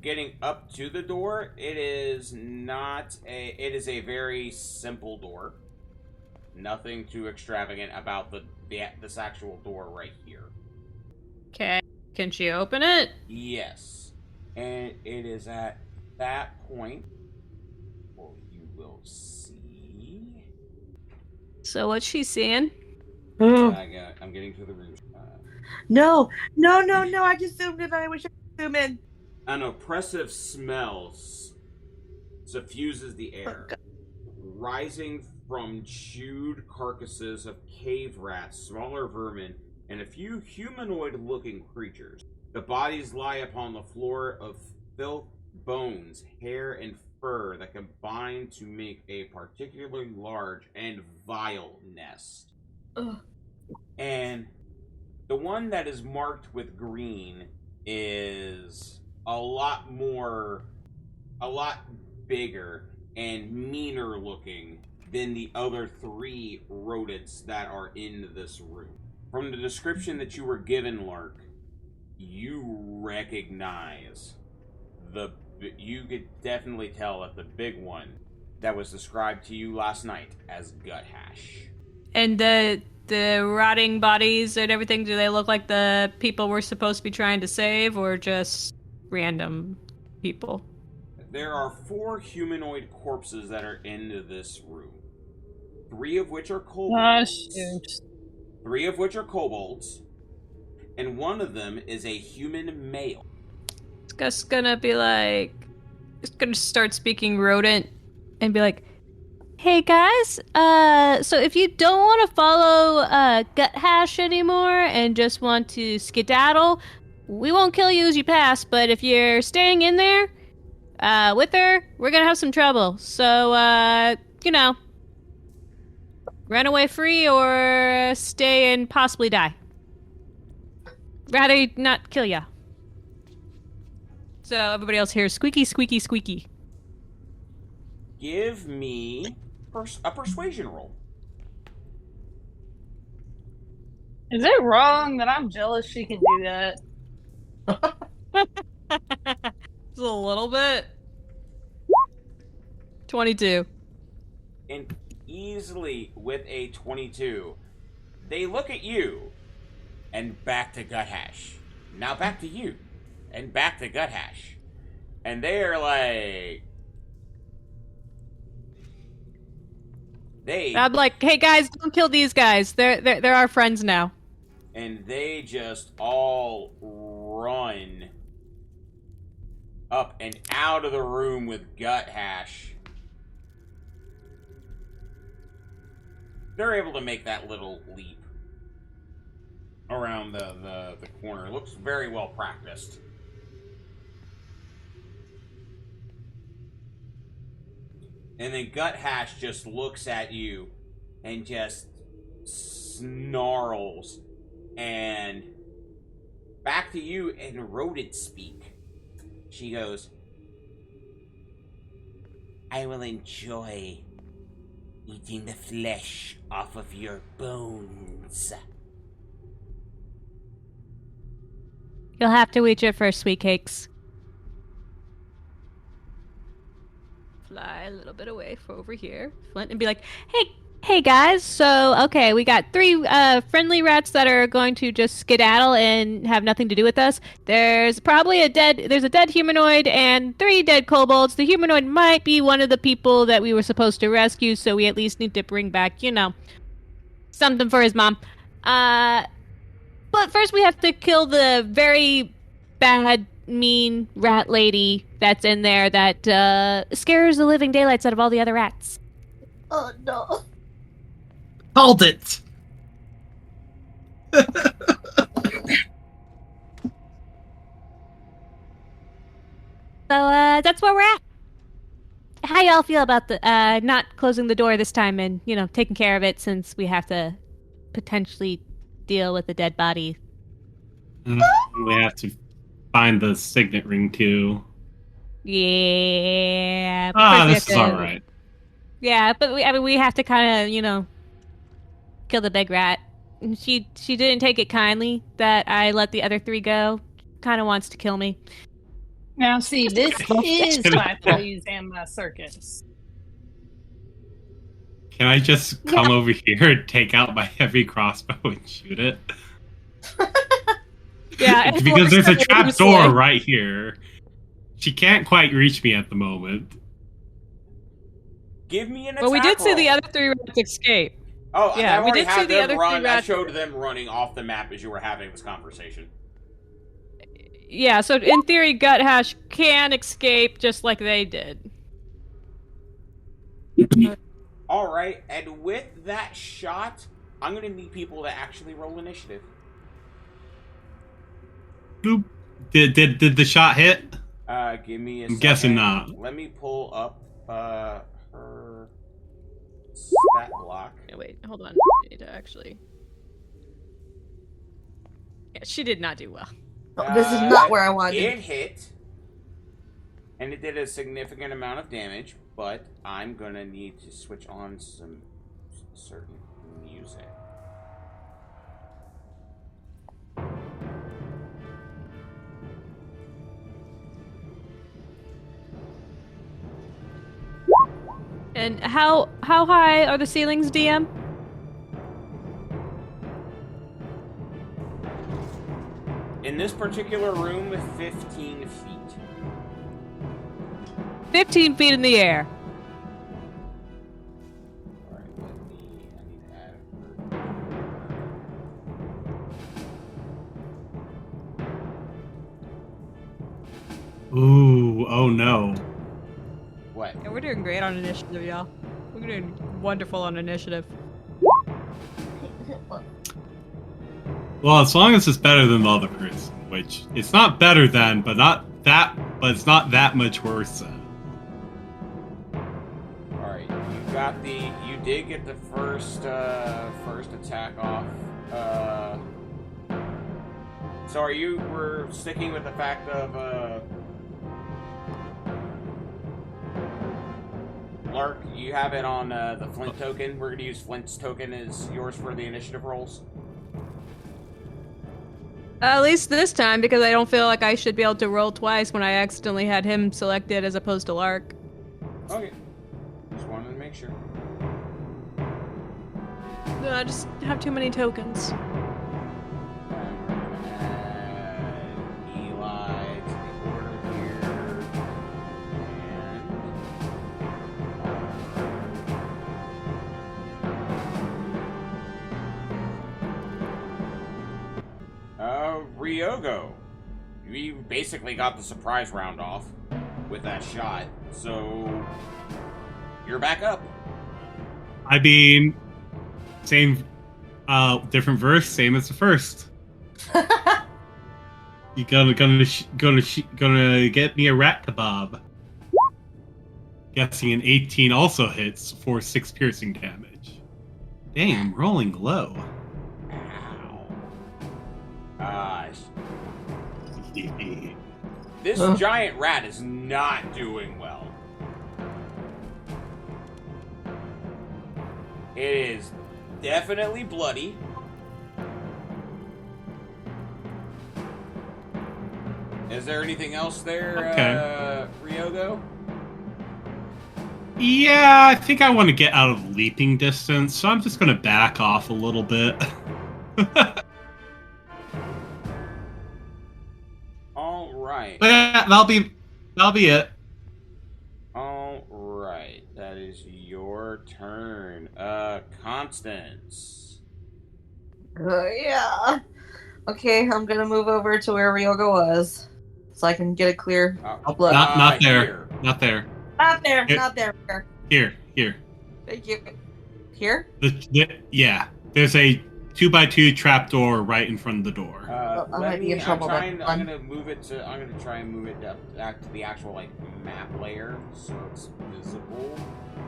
Getting up to the door, it is a very simple door. Nothing too extravagant about this actual door right here. Okay. Can she open it? Yes. And it is at that point, well, you will see. So what's she seeing? I'm getting to the room. No, I just zoomed in. I wish I could zoom in. An oppressive smell suffuses the air, rising from chewed carcasses of cave rats, smaller vermin, and a few humanoid-looking creatures. The bodies lie upon the floor of filth, bones, hair, and fur that combine to make a particularly large and vile nest. Ugh. And the one that is marked with green is a lot bigger and meaner looking than the other 3 rodents that are in this room. From the description that you were given, Lark, you recognize you could definitely tell that the big one that was described to you last night as Guthash. And the rotting bodies and everything, do they look like the people we're supposed to be trying to save, or just random people? There are 4 humanoid corpses that are in this room. 3 of which are kobolds. 3 of which are kobolds. And one of them is a human male. It's just gonna be like... It's gonna start speaking rodent and be like, hey guys, so if you don't want to follow Guthash anymore and just want to skedaddle, we won't kill you as you pass, but if you're staying in there with her, we're gonna have some trouble. So, run away free or stay and possibly die. Rather not kill ya. So everybody else hears squeaky, squeaky, squeaky. Give me a persuasion roll. Is it wrong that I'm jealous she can do that? Just a little bit. 22. And easily with a 22, they look at you and back to Guthash. Now back to you and back to Guthash. And they are like... I'm like, hey guys, don't kill these guys. They're our friends now. And they just all run up and out of the room with Guthash. They're able to make that little leap around the corner. It looks very well practiced. And then Guthash just looks at you and just snarls. And back to you in rodent speak. She goes, I will enjoy eating the flesh off of your bones. You'll have to eat your first, sweet cakes. Fly a little bit away from over here, Flint, and be like, hey Hey guys, so okay, we got 3 friendly rats that are going to just skedaddle and have nothing to do with us. There's probably a dead humanoid and 3 dead kobolds. The humanoid might be one of the people that we were supposed to rescue, so we at least need to bring back, something for his mom. But first we have to kill the very bad, mean rat lady that's in there that scares the living daylights out of all the other rats. Oh no. Called it! So that's where we're at. How y'all feel about the not closing the door this time and, taking care of it since we have to potentially deal with the dead body? We have to find the signet ring too. Yeah. This is alright. Yeah, but we have to kind of, kill the big rat. She didn't take it kindly that I let the other 3 go. Kind of wants to kill me. Now, see, this is my plays and my circus. Can I just come over here and take out my heavy crossbow and shoot it? Yeah, because there's a trap door right here. She can't quite reach me at the moment. Give me an attack Well, we did roll. see the other 3 rats escape. Oh, yeah, we did see the other 3 rats. I rats. showed them running off the map as you were having this conversation. Yeah, so in theory, Guthash can escape just like they did. Alright, and with that shot, I'm going to need people to actually roll initiative. Boop. Did the shot hit? Give me a I'm second. guessing not. Let me pull up her stat block. Yeah, wait, hold on. I need to actually... Yeah, she did not do well. This is not where I wanted. It hit, and it did a significant amount of damage, but I'm going to need to switch on some certain music. And how high are the ceilings, DM? In this particular room, 15 feet. 15 feet in the air. Alright, I need to add Ooh, oh no. What? Yeah, we're doing great on initiative, y'all. We're doing wonderful on initiative. Well, as long as it's better than the other person, which it's not better than, but it's not that much worse than. Alright, you did get the first attack off. So we're sticking with the fact of, Lark, you have it on, the Flint token. We're gonna use Flint's token as yours for the initiative rolls. At least this time, because I don't feel like I should be able to roll twice when I accidentally had him selected as opposed to Lark. Okay. Just wanted to make sure. No, I just have too many tokens. And we're gonna add Eli to the order here. Ryogo. We basically got the surprise round off with that shot, so you're back up. I mean, same, different verse, same as the first. You gonna get me a rat kebab. Guessing an 18 also hits for 6 piercing damage. Damn, rolling low. Ow. Gosh. This giant rat is not doing well. It is definitely bloody. Is there anything else there, Okay. Ryogo? Yeah, I think I want to get out of leaping distance, so I'm just going to back off a little bit. All right. But yeah, that'll be it. All right. That is your turn. Constance. Yeah. Okay, I'm gonna move over to where Ryoga was, so I can get a clear look. Not there. Here. Not there. Not there. Here. Not there. Here. Thank you. Here? Yeah. There's a 2x2 trapdoor right in front of the door. I might be in trouble. I'm gonna move it to. I'm gonna try and move it back to the actual map layer, so it's visible,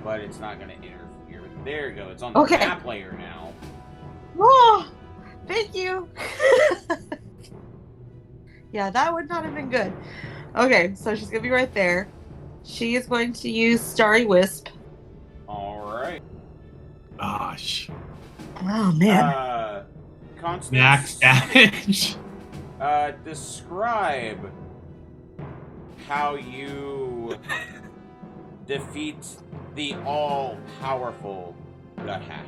but it's not gonna interfere. There you go. It's on the map layer now. Oh, thank you. Yeah, that would not have been good. Okay, so she's gonna be right there. She is going to use Starry Wisp. All right. Gosh. Oh man. Constance, max damage. Describe how you defeat the all-powerful Guthash.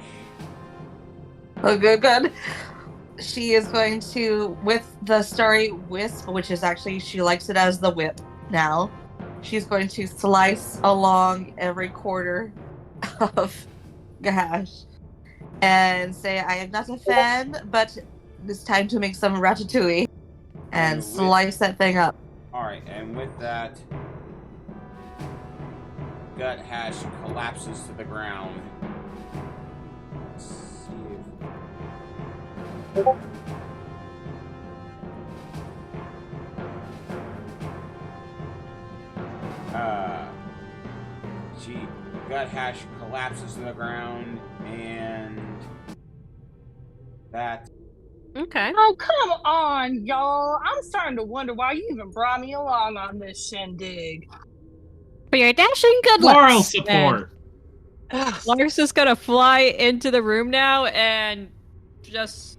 Oh, good. She is going to, with the Starry Wisp, which is actually, she likes it as the whip now, she's going to slice along every quarter of Guthash and say, I am not a fan, but it's time to make some ratatouille and slice that thing up. Alright, and with that, Guthash collapses to the ground. Let's see if... Guthash collapses to the ground, and that... Okay. Oh, come on, y'all. I'm starting to wonder why you even brought me along on this shindig. For your dashing good Moral looks. support. Lars is gonna fly into the room now and just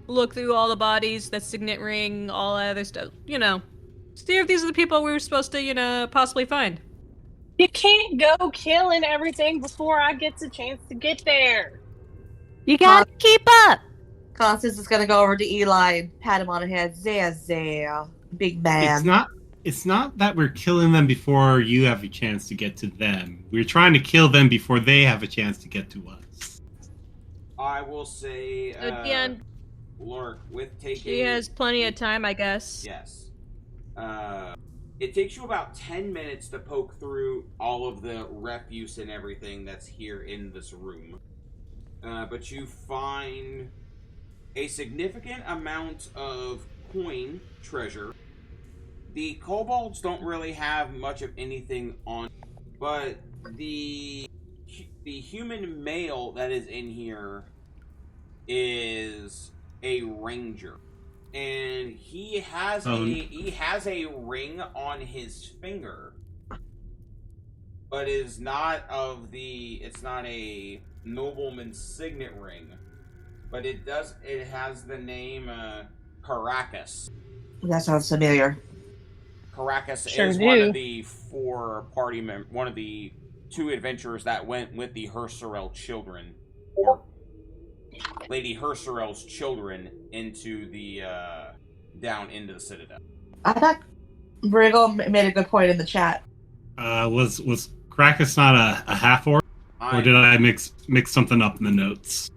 look through all the bodies, that signet ring, all that other stuff. See if these are the people we were supposed to, possibly find. You can't go killing everything before I get the chance to get there. You gotta keep up. Constance is gonna go over to Eli and pat him on the head. There, big man. It's not that we're killing them before you have a chance to get to them. We're trying to kill them before they have a chance to get to us. I will say, Lork, with taking... She has plenty of time, I guess. Yes. It takes you about 10 minutes to poke through all of the refuse and everything that's here in this room. But you find a significant amount of coin treasure. The kobolds don't really have much of anything on, but the human male that is in here is a ranger, and he has a ring on his finger, but it's not a nobleman's signet ring, but it has the name Caracas. That sounds familiar. Caracas is one of the one of the 2 adventurers that went with the Hersorel children, or Lady Hersorel's children, into the down into the Citadel. I thought Briggle made a good point in the chat. Was Caracas not a half orc, or did I mix something up in the notes?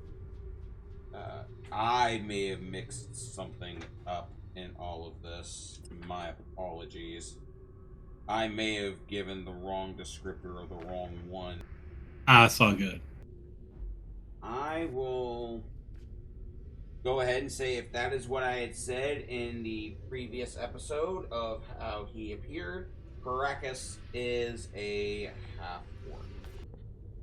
I may have mixed something up in all of this. My apologies. I may have given the wrong descriptor or the wrong one. It's all good. I will go ahead and say if that is what I had said in the previous episode of how he appeared, Caracas is a half-orc.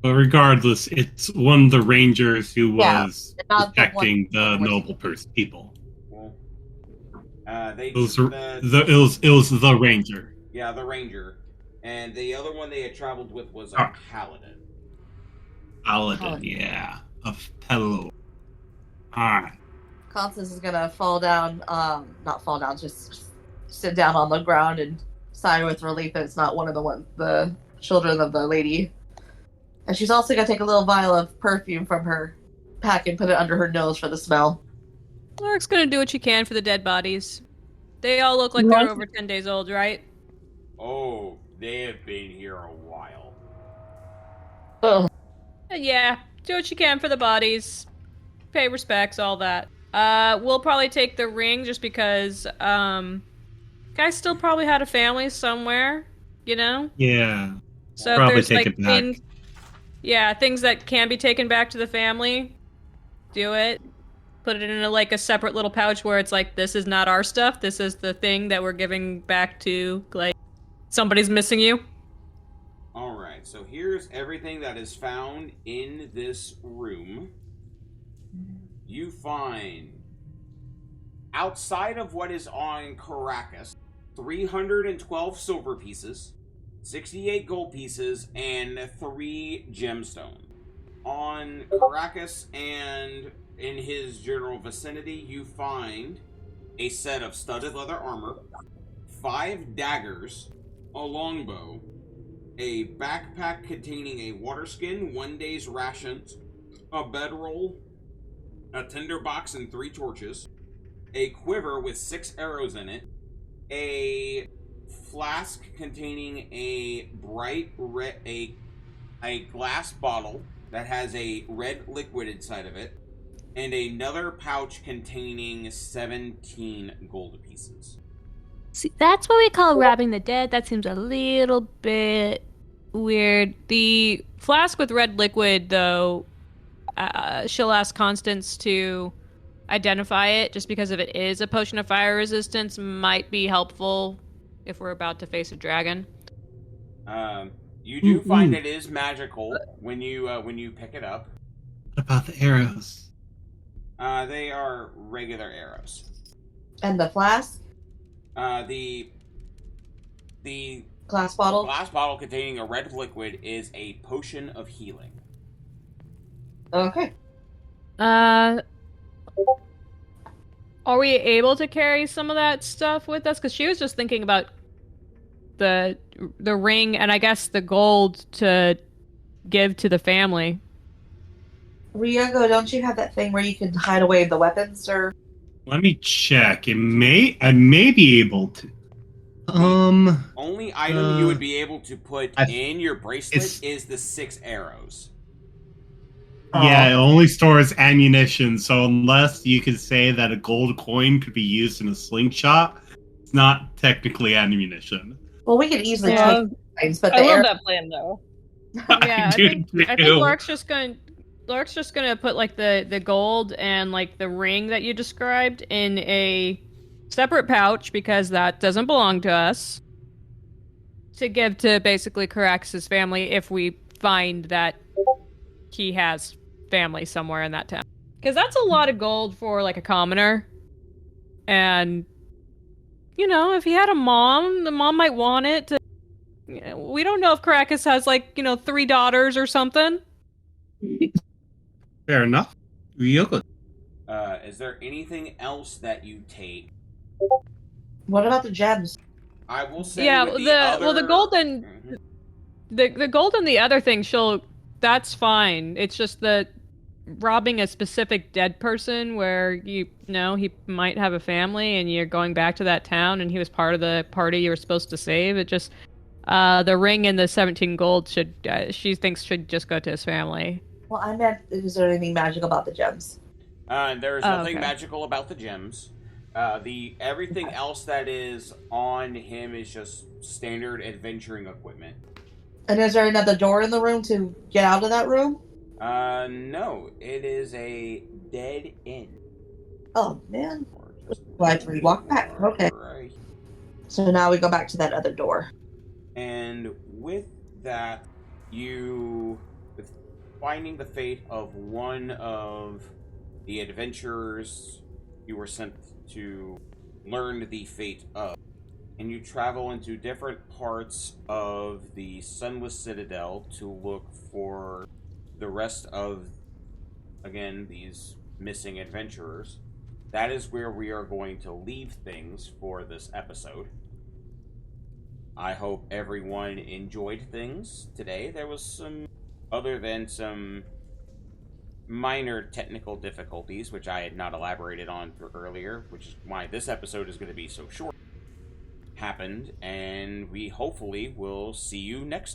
But regardless, it's one of the rangers who was protecting the noble people. It was the ranger. Yeah, the ranger. And the other one they had traveled with was a paladin. Paladin, yeah. A fellow. Alright. Constance is gonna fall down, not fall down, just sit down on the ground and sigh with relief that it's not one of the children of the lady. And she's also going to take a little vial of perfume from her pack and put it under her nose for the smell. Lorik's going to do what she can for the dead bodies. They all look like they're over 10 days old, right? Oh, they have been here a while. Oh. Yeah, do what you can for the bodies. Pay respects, all that. We'll probably take the ring just because, guys still probably had a family somewhere, you know? Yeah. So probably if there's take it back. Things that can be taken back to the family, do it. Put it in a separate little pouch where it's like, this is not our stuff. This is the thing that we're giving back to, like, somebody's missing you. Alright, so here's everything that is found in this room. You find, outside of what is on Caracas, 312 silver pieces, 68 gold pieces, and 3 gemstones. On Caracas and in his general vicinity, you find a set of studded leather armor, 5 daggers, a longbow, a backpack containing a water skin, 1 day's rations, a bedroll, a tinderbox and 3 torches, a quiver with 6 arrows in it, a flask containing a bright red, a glass bottle that has a red liquid inside of it, and another pouch containing 17 gold pieces. See, that's what we call robbing the dead. That seems a little bit weird. The flask with red liquid, though, she'll ask Constance to identify it, just because if it is a potion of fire resistance, might be helpful if we're about to face a dragon. You do find it is magical when you pick it up. What about the arrows? They are regular arrows. And the flask? The glass bottle? Glass bottle containing a red liquid is a potion of healing. Okay. Are we able to carry some of that stuff with us? Because she was just thinking about the ring and I guess the gold to give to the family. Ryago, don't you have that thing where you can hide away the weapons, or? Let me check. I may be able to. Only item you would be able to put in your bracelet is the 6 arrows. Yeah, it only stores ammunition, so unless you could say that a gold coin could be used in a slingshot, it's not technically ammunition. Well, we could easily take things, but I love that plan, though. Yeah, I think Lark's just gonna put like the gold and like the ring that you described in a separate pouch because that doesn't belong to us. To give to basically Carax's family if we find that he has family somewhere in that town. Because that's a lot of gold for like a commoner. And you know, if he had a mom, the mom might want it. We don't know if Caracas has, 3 daughters or something. Fair enough. Real good. Is there anything else that you take? What about the gems? I will say. Yeah, the gold and the gold and the other thing, that's fine. It's just that robbing a specific dead person where he might have a family and you're going back to that town and he was part of the party you were supposed to save. It just the ring and the 17 gold she thinks should just go to his family. Well, I meant, is there anything magical about the gems? There is nothing magical about the gems. Everything else that is on him is just standard adventuring equipment. And is there another door in the room to get out of that room? No. It is a dead end. Oh, man. Like, we walk back. Okay. Right. So now we go back to that other door. And with that, finding the fate of one of the adventurers you were sent to learn the fate of, and you travel into different parts of the Sunless Citadel to look for the rest of, again, these missing adventurers. That is where we are going to leave things for this episode. I hope everyone enjoyed things today. There was some, other than some minor technical difficulties, which I had not elaborated on earlier, which is why this episode is going to be so short, happened, and we hopefully will see you next